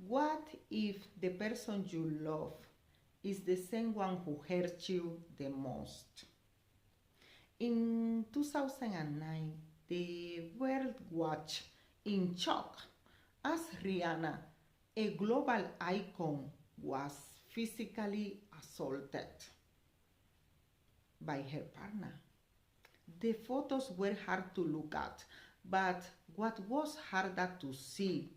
What if the person you love is the same one who hurts you the most? In 2009, the world watched in shock as Rihanna, a global icon, was physically assaulted by her partner. The photos were hard to look at, but what was harder to see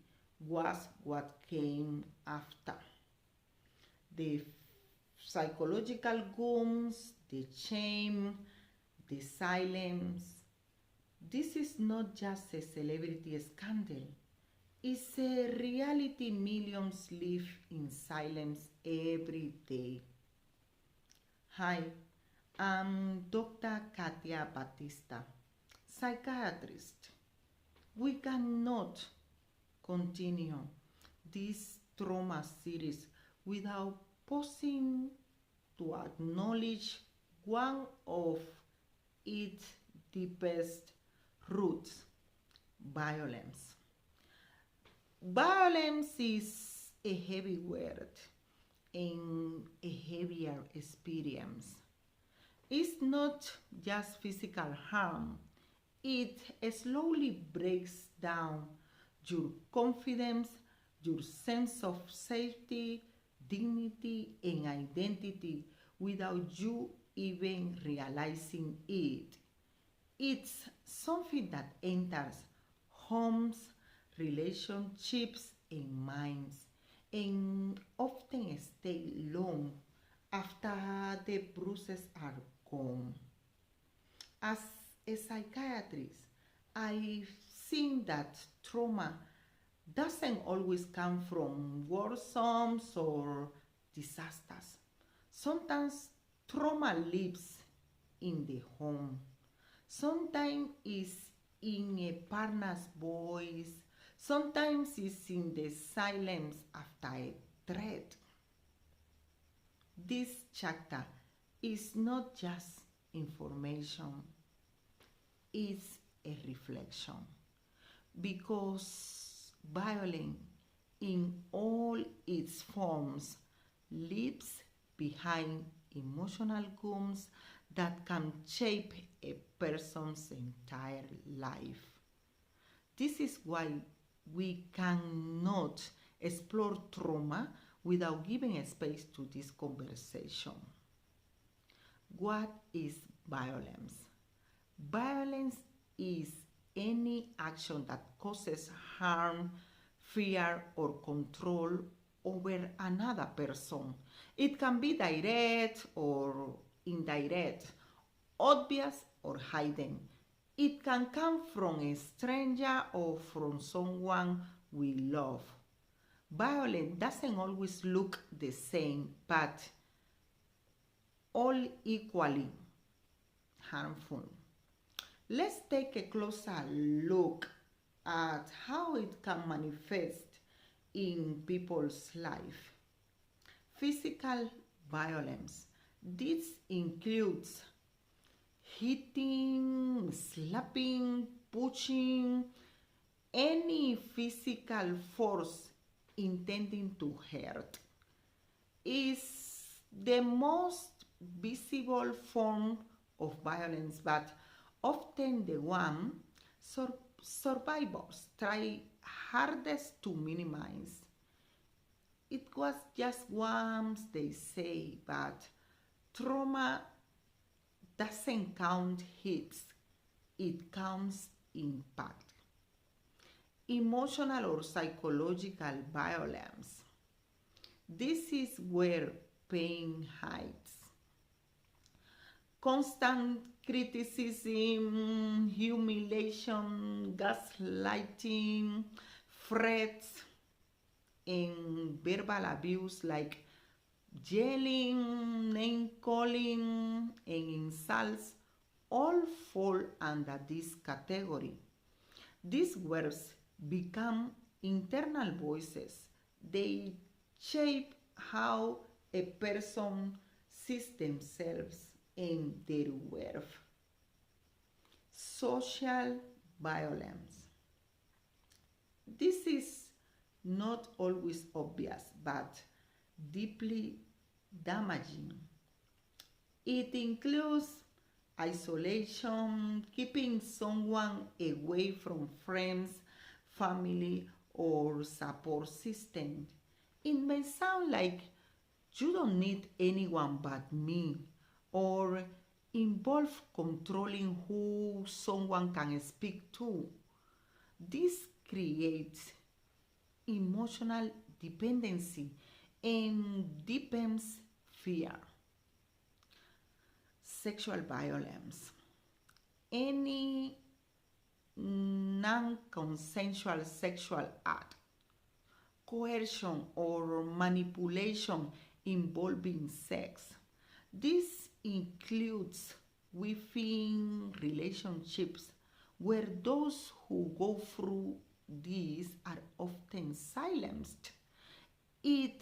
was what came after. The psychological wounds, the shame, the silence. This is not just a celebrity scandal. It's a reality millions live in silence every day. Hi, I'm Dr. Katia Batista, psychiatrist. We cannot continue this trauma series without pausing to acknowledge one of its deepest roots: violence. Violence is a heavy word and a heavier experience. It's not just physical harm, it slowly breaks down your confidence, your sense of safety, dignity, and identity without you even realizing it. It's something that enters homes, relationships, and minds, and often stay long after the bruises are gone. As a psychiatrist, I've seen that trauma doesn't always come from war zones or disasters. Sometimes trauma lives in the home. Sometimes it's in a partner's voice. Sometimes it's in the silence after a threat. This chapter is not just information, it's a reflection, because violence in all its forms leaves behind emotional wounds that can shape a person's entire life. This is why we cannot explore trauma without giving a space to this conversation. What is violence? Violence is any action that causes harm, fear, or control over another person. It can be direct or indirect, obvious or hidden. It can come from a stranger or from someone we love. Violence doesn't always look the same, but all equally harmful. Let's take a closer look at how it can manifest in people's life. Physical violence. This includes hitting, slapping, pushing, any physical force intending to hurt. Is the most visible form of violence, but often the one survivors try hardest to minimize. It was just once, they say, but trauma doesn't count hits, it counts impact. Emotional or psychological violence. This is where pain hides. Constant criticism, humiliation, gaslighting, threats, and verbal abuse like yelling, name calling, and insults all fall under this category. These words become internal voices. They shape how a person sees themselves and their worth. Social violence. This is not always obvious, but deeply damaging. It includes isolation, keeping someone away from friends, family, or support system. It may sound like you don't need anyone but me, or involve controlling who someone can speak to. This creates emotional dependency and deepens fear. Sexual violence. Any non consensual sexual act, coercion, or manipulation involving sex. This includes within relationships where those who go through these are often silenced. It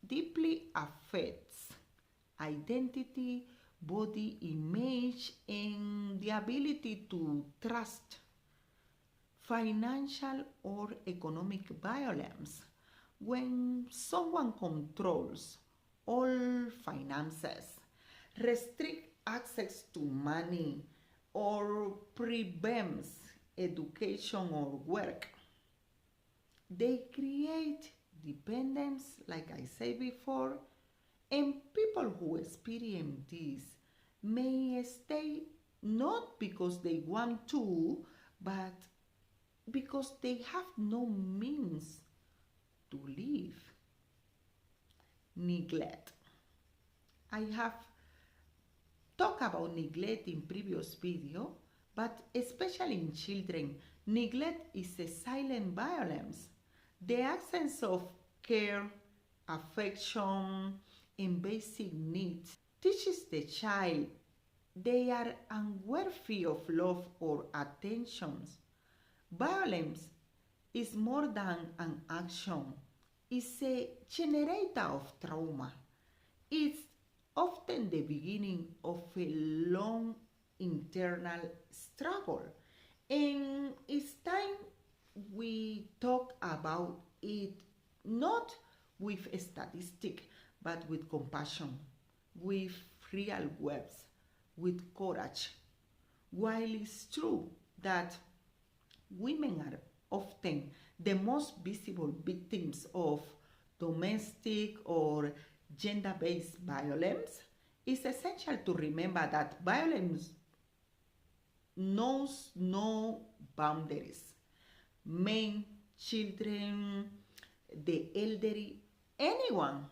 deeply affects identity, body image, and the ability to trust. Financial or economic violence. When someone controls all finances, restrict access to money, or prevents education or work, they create dependence, like I said before, and people who experience this may stay not because they want to, but because they have no means to live. Neglect. I have talked about neglect in previous video, but especially in children, neglect is a silent violence. The absence of care, affection, and basic needs teaches the child they are unworthy of love or attention. Violence is more than an action, it's a generator of trauma. It's often the beginning of a long internal struggle. And it's time we talk about it not with a statistic, but with compassion, with real words, with courage. While it's true that women are often the most visible victims of domestic or gender based violence, it's essential to remember that violence knows no boundaries. Men, children, the elderly, anyone,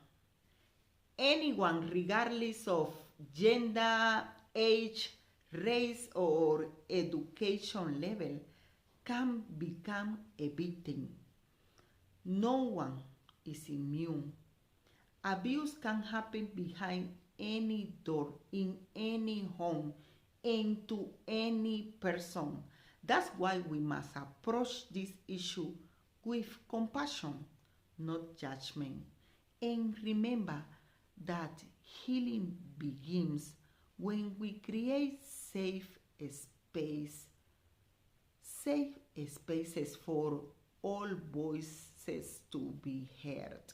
anyone, regardless of gender, age, race, or education level, can become a victim. No one is immune. Abuse can happen behind any door, in any home, and to any person. That's why we must approach this issue with compassion, not judgment. And remember that healing begins when we create space, safe spaces for all voices to be heard.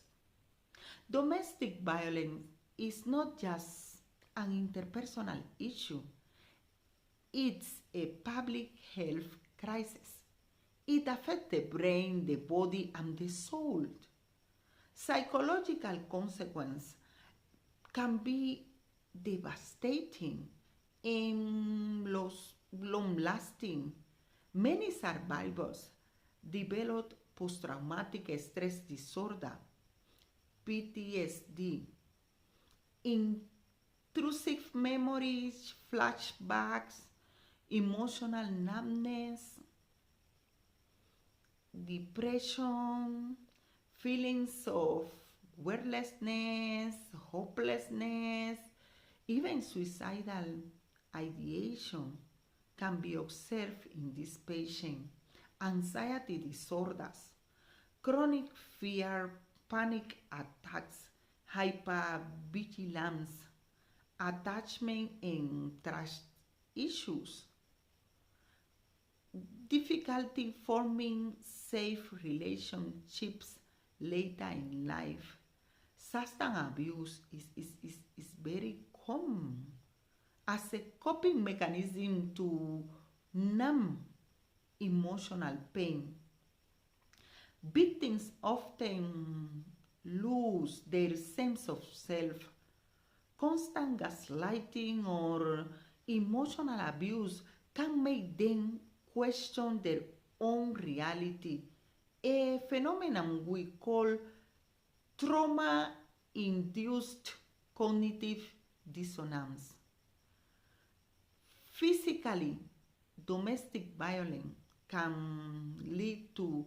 Domestic violence is not just an interpersonal issue, it's a public health crisis. It affects the brain, the body, and the soul. Psychological consequences can be devastating and long lasting. Many survivors develop post traumatic stress disorder, PTSD, intrusive memories, flashbacks, emotional numbness, depression, feelings of worthlessness, hopelessness, even suicidal ideation can be observed in this patient. Anxiety disorders, chronic fear, panic attacks, hypervigilance, attachment and trust issues. difficulty forming safe relationships later in life. Substance abuse is very common as a coping mechanism to numb emotional pain. Victims often lose their sense of self. Constant gaslighting or emotional abuse can make them question their own reality, a phenomenon we call trauma induced cognitive dissonance. Physically, domestic violence can lead to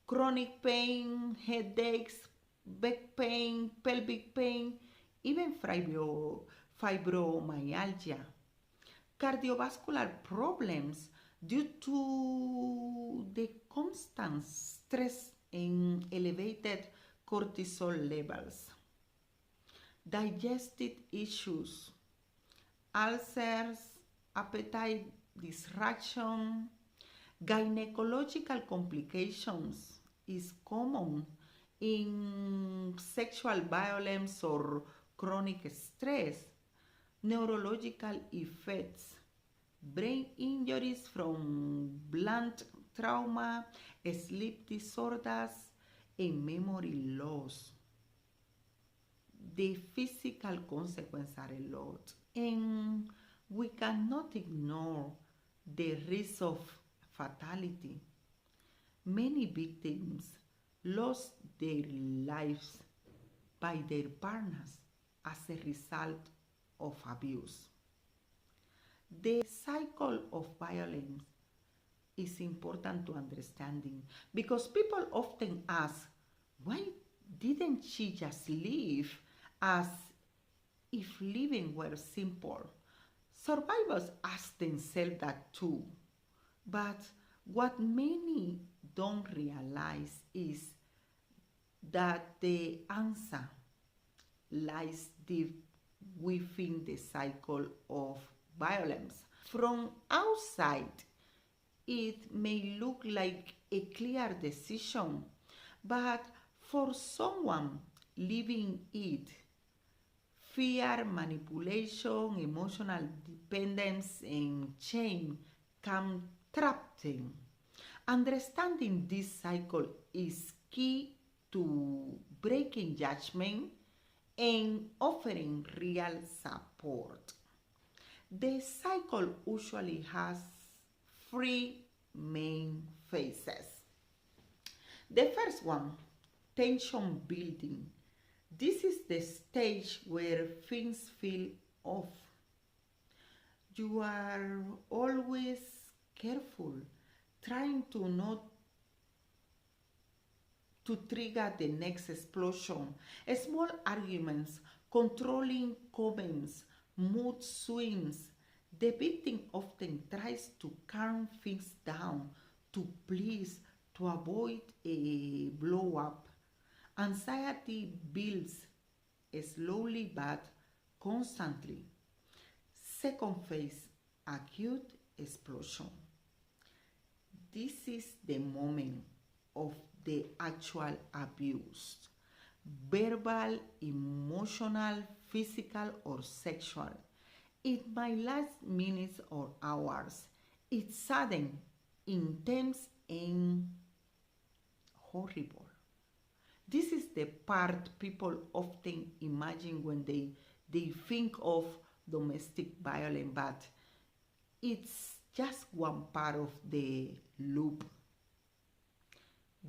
chronic pain, headaches, back pain, pelvic pain, even fibromyalgia, cardiovascular problems due to the constant stress and elevated cortisol levels, digestive issues, ulcers, appetite disruption, gynecological complications is common in sexual violence or chronic stress, neurological effects, brain injuries from blunt trauma, sleep disorders, and memory loss. The physical consequences are a lot, and we cannot ignore the risk of fatality. Many victims lost their lives by their partners as a result of abuse. The cycle of violence is important to understanding because people often ask, why didn't she just leave, as if living were simple? Survivors ask themselves that too. But what many don't realize is that the answer lies deep within the cycle of violence. From outside, it may look like a clear decision, but for someone living it, fear, manipulation, emotional dependence, and shame can trap them. Understanding this cycle is key to breaking judgment and offering real support. The cycle usually has three main phases. The first one, tension building. This is the stage where things feel off. You are always careful, trying to not to trigger the next explosion. Small arguments, controlling comments, mood swings. The victim often tries to calm things down, to please, to avoid a blow up. Anxiety builds slowly but constantly. Second phase, acute explosion. This is the moment of the actual abuse. Verbal, emotional, physical, or sexual. It might last minutes or hours. It's sudden, intense, and horrible. This is the part people often imagine when they think of domestic violence, but it's just one part of the loop.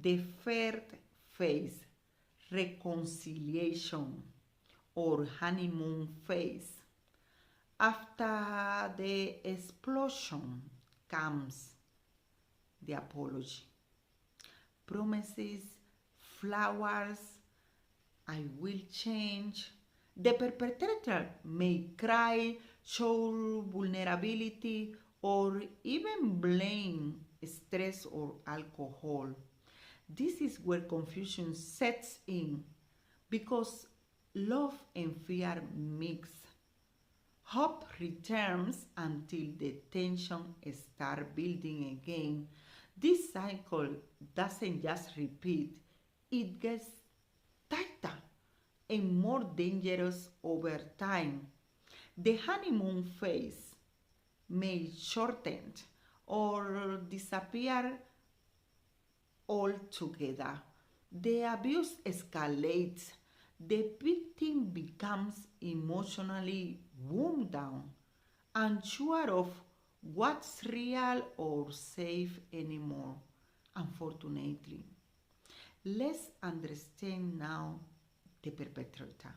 The third phase, reconciliation or honeymoon phase. After the explosion comes the apology. Promises, flowers, I will change. The perpetrator may cry, show vulnerability, or even blame stress or alcohol. This is where confusion sets in because love and fear mix. Hope returns until the tension starts building again, This cycle doesn't just repeat, it gets tighter and more dangerous over time. The honeymoon phase may shorten or disappear altogether. The abuse escalates. The victim becomes emotionally wound down, unsure of what's real or safe anymore, unfortunately. Let's understand now the perpetrator.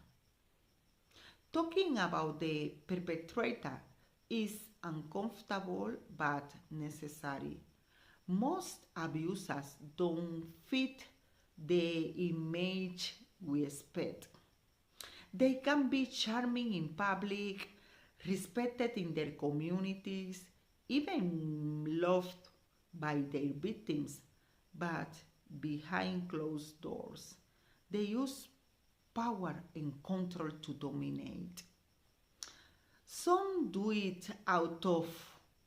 Talking about the perpetrator is uncomfortable but necessary. Most abusers don't fit the image we expect. They can be charming in public, respected in their communities, even loved by their victims, but behind closed doors, they use power and control to dominate. Some do it out of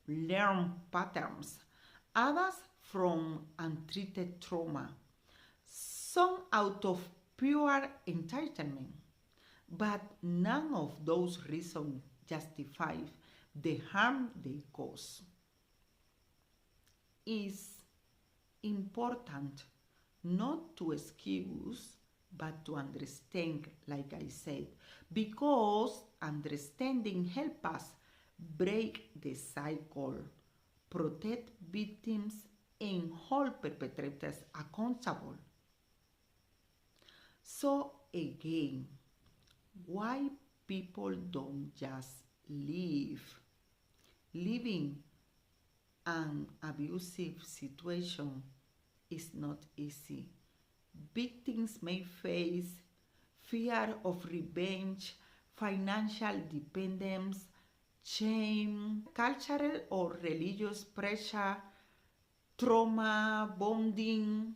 learned patterns, others from untreated trauma, some out of pure entitlement. But none of those reasons justify the harm they cause. It's important not to excuse but to understand, like I said, because understanding helps us break the cycle, protect victims, and hold perpetrators accountable. So again, why people don't just leave? Living an abusive situation is not easy. Victims may face fear of revenge, financial dependence, shame, cultural or religious pressure, trauma, bonding.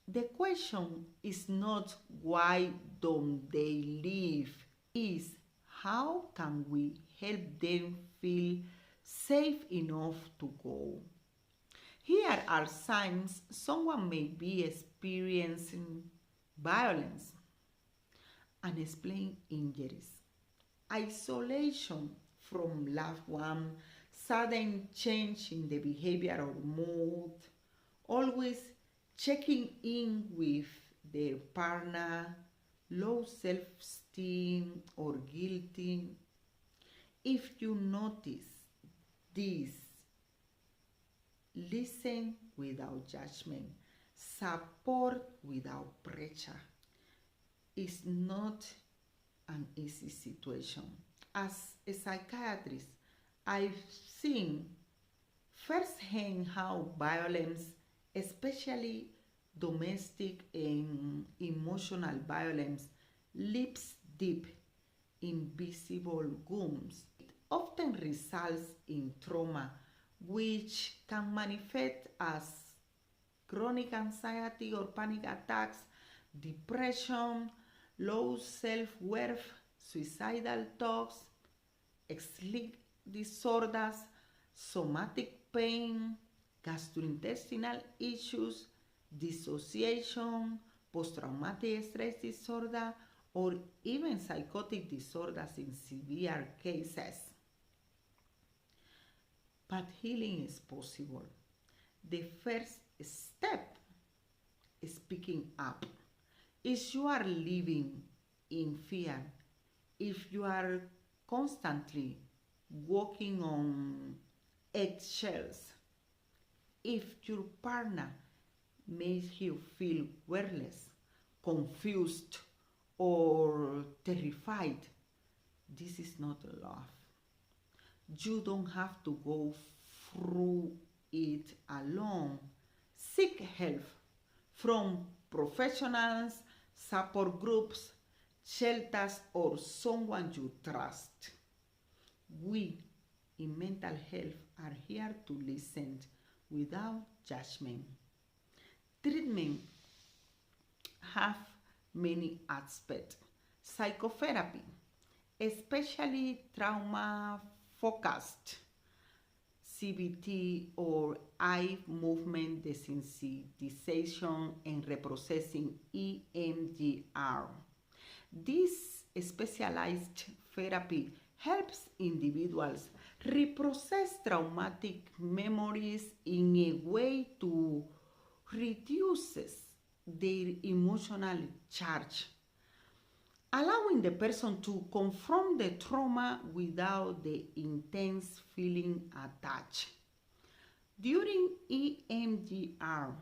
The question is not why don't they leave, is how can we help them feel safe enough to go. Here are signs someone may be experiencing violence: unexplained injuries, isolation from loved one, sudden change in the behavior or mood, always checking in with their partner, low self-esteem or guilty. If you notice this, listen without judgment, support without pressure. It's not an easy situation. As a psychiatrist, I've seen firsthand how violence, especially domestic and emotional violence, lives deep, invisible wounds. It often results in trauma, which can manifest as chronic anxiety or panic attacks, depression, low self-worth, suicidal thoughts, sleep disorders, somatic pain, gastrointestinal issues, dissociation, post-traumatic stress disorder, or even psychotic disorders in severe cases. But healing is possible. The first step is speaking up. If you are living in fear, if you are constantly walking on eggshells, if your partner makes you feel worthless, confused, or terrified, this is not love. You don't have to go through it alone. Seek help from professionals, support groups, shelters, or someone you trust. We in mental health are here to listen without judgment. Treatment have many aspects. Psychotherapy, especially trauma focused, CBT, or eye movement desensitization and reprocessing EMDR. This specialized therapy helps individuals reprocess traumatic memories in a way to reduces their emotional charge, allowing the person to confront the trauma without the intense feeling attached. During EMDR,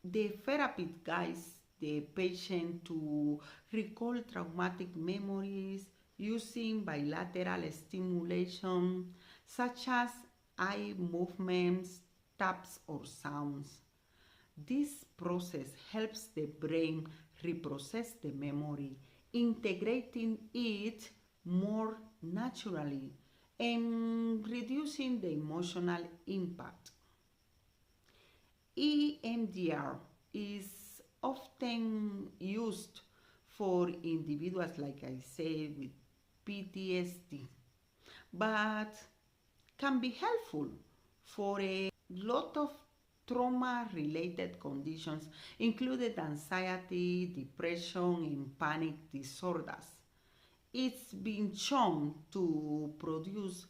the therapist guides the patient to recall traumatic memories using bilateral stimulation such as eye movements, taps, or sounds. This process helps the brain reprocess the memory, integrating it more naturally and reducing the emotional impact. EMDR is often used for individuals, like I said, with PTSD, but can be helpful for a lot of trauma-related conditions, including anxiety, depression, and panic disorders. It's been shown to produce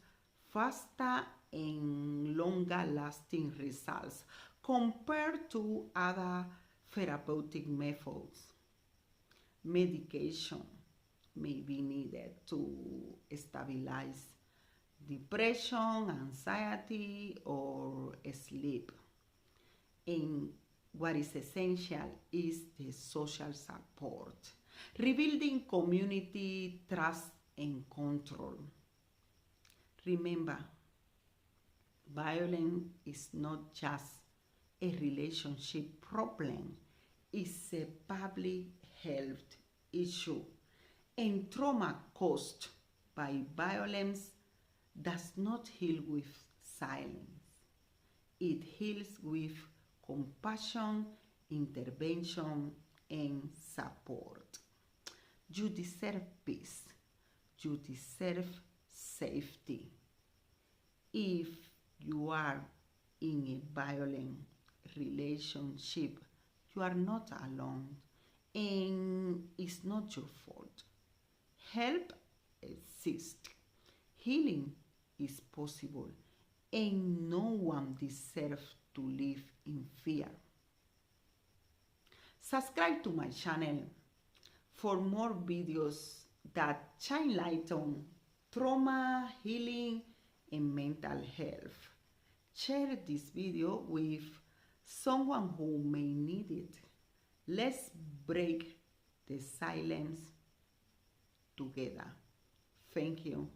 faster and longer-lasting results compared to other therapeutic methods. Medication may be needed to stabilize depression, anxiety, or sleep. And what is essential is the social support, rebuilding community trust and control. Remember, violence is not just a relationship problem, it's a public health issue. And trauma caused by violence does not heal with silence. It heals with compassion, intervention, and support. You deserve peace. You deserve safety. If you are in a violent relationship, you are not alone, and it's not your fault. Help exists. Healing is possible, and no one deserves to live in fear. Subscribe to my channel for more videos that shine light on trauma, healing, and mental health. Share this video with someone who may need it. Let's break the silence together. Thank you.